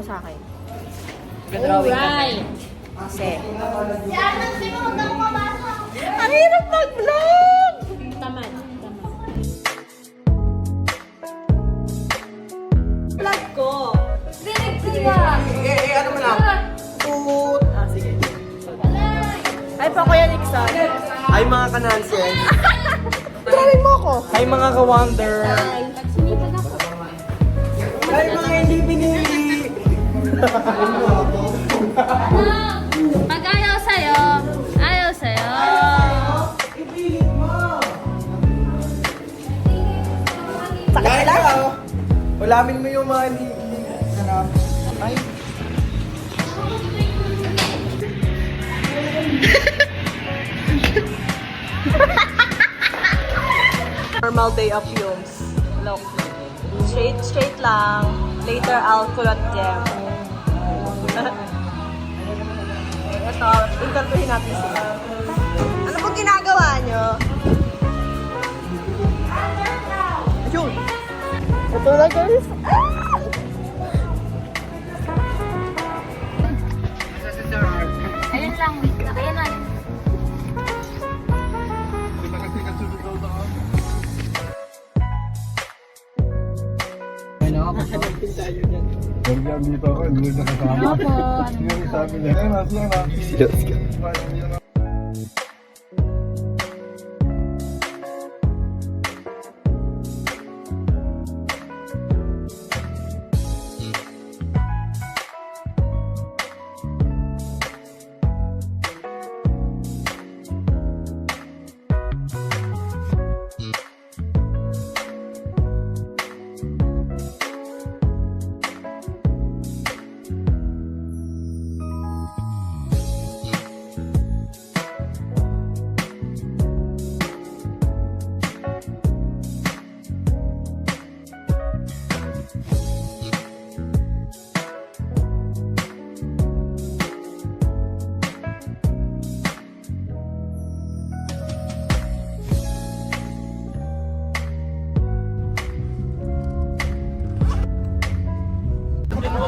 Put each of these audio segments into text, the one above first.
sa akin. Alright. Kasi... Ang hirap mag-vlog! Tamad. Vlog ko. Ano mo lang? Ah, sige. Ay, pa Kuya Nixon. Ay mga kanansen. Try mo ako. Ay mga ka-wonder. Nagsinipag ako. Ay mga hindi pinili. Pag ayaw sa'yo, ayaw sa'yo. Ipilit mo. Sakit Dahil lang. ka, ulamin mo yung mga hindi. Ay. Normal day of fumes. Look. Straight lang. Later, I'll kulot them. Ito, interviewin natin sila. Ano pong ginagawa nyo? Ayun! Ito na guys! Ayun lang, wait lang. Ayun lang. Ganyan dito ako, hindi na kasama. Opo. Yung sabi niya, eh, nasi yan ah.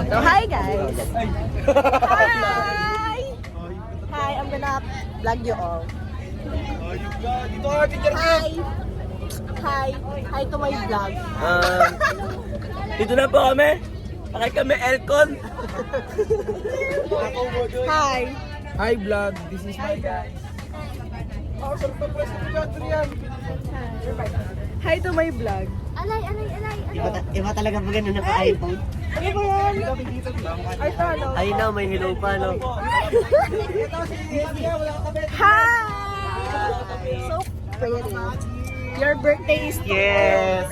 So, hi guys! Hi! Hi, I'm gonna vlog you all. Dito ka, teacher. Hi! Hi! Hi to my vlog. Dito na po kami. Pakay kami, Elcon. Hi! Hi vlog, this is my guys. Oh, sarap pa press ng Adrian. Hi to my vlog. Alay. Iba talaga pag ganun naka-iPhone. Ano ba yan? Ay, talo. Ay na, may hello pa, no? Hi! So pretty. Your birthday is Yes!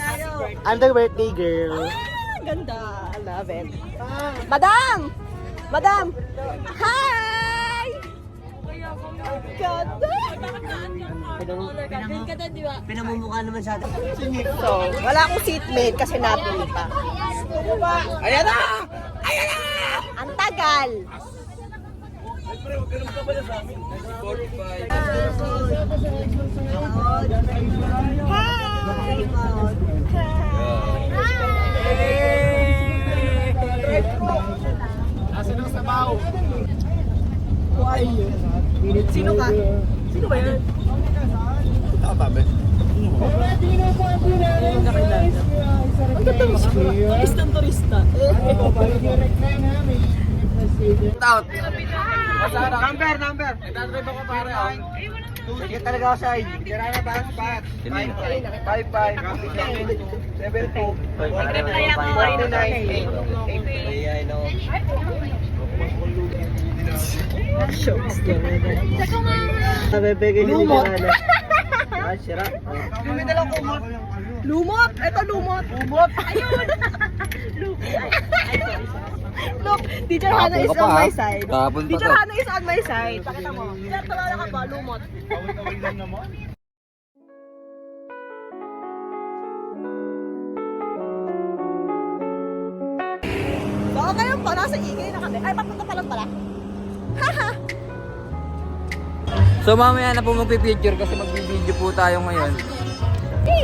I'm the birthday girl. ganda. I love it. Madam! Madam! Hi! Ganda! Pinamumukha naman sa atin. So, wala akong seatmate kasi napili pa. Ayan na! Ayan na! Ang tagal! Pre, huwag ka naman kabala sa amin. 45. Hi! Asan ang sabaw? Why? Sino ka? Sino ba yan? Nakatabi. Ang ganda mo siya. Turista. Out. Number. Nagdadrive ako pare. Sige talaga ako sa ID. Kira na ba? Spot. 5-5. 7-2. Nag-reply ako. 49. I know. Shocks. Nabibigay ni Lumot. Liliana. Ah, sira. May dalang kumot. Lumot! Ito lumot! Lumot! Ayun! Look, Teacher Hana is on my side. Teacher Hana is on my side. Pakita mo. Teacher, tawala ka ba? Lumot. Kaway lang naman. Baka ngayon pa, nasa igay na kami. Ay, papunta pa lang pala. Haha! So mamaya na po magpipicture kasi magbibideo po tayo ngayon.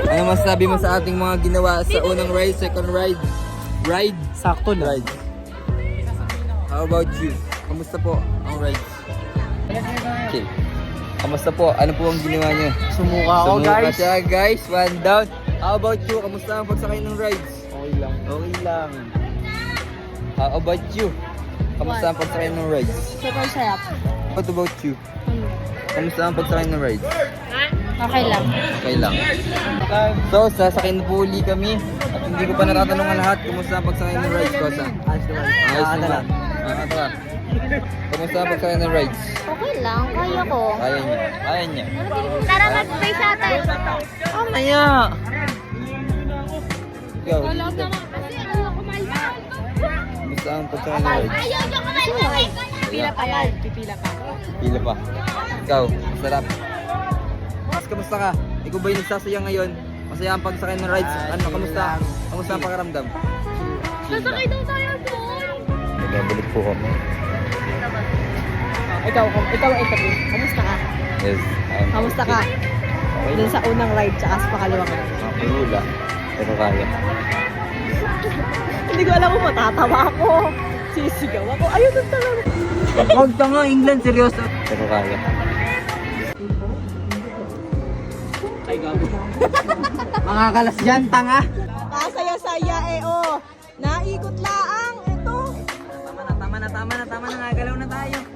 Ano masasabi mo sa ating mga ginawa sa unang ride, second ride? Ride? Sakto na. Ride. How about you? Kamusta po ang rides? Okay. Kamusta po? Ano po ang ginawa niyo? Sumuka ako, guys. siya, guys. One down. How about you? Kamusta ang pagsakay ng rides? Okay lang. Okay lang. How about you? Kamusta ang pagsakay ng rides? Super sarap. What about you? Kamusta ang pagsakay ng rides? Okay lang. Okay lang. So, sasakay na po uli kami. At hindi ko pa natatanong ang lahat. Kamusta ang pagsakay ng rides, Kosa? Ayos naman. Ayos Nakakatawa. naman. Nakakatawa. Kamusta ang pagsakay ng rides? Okay lang. Kaya ko. Kaya niya. Kaya niya. Tara, mag-spray sa atin. Mamaya! Ikaw, Kasi ano, kumain ka. kamusta ang pagsakay ng rides? Ayaw niyo kumain. Pipila pa yan. Pipila pa. Pila pa. Ikaw, masarap. Mas kamusta ka? Ikaw ba yung nagsasaya ngayon? Masaya ang pagsakay ng rides? Ano, kamusta? Kamusta ang pakiramdam? Sasakay daw tayo doon. Nagbabalik po kami. Ikaw, kamusta ka? Yes. Kamusta ka? Okay Dun lang. sa unang ride, tsaka sa pangalawang ride. Nakapulula. Pero kaya. Hindi ko alam kung matatawa ako. Sisigaw ako. Ayun, doon talaga. Huwag tanga, England, seryoso. Pero kaya. Mga kalas dyan, tanga. Kasaya-saya eh, oh. Naikot laang. Ito. Tama na, nagalaw na tayo.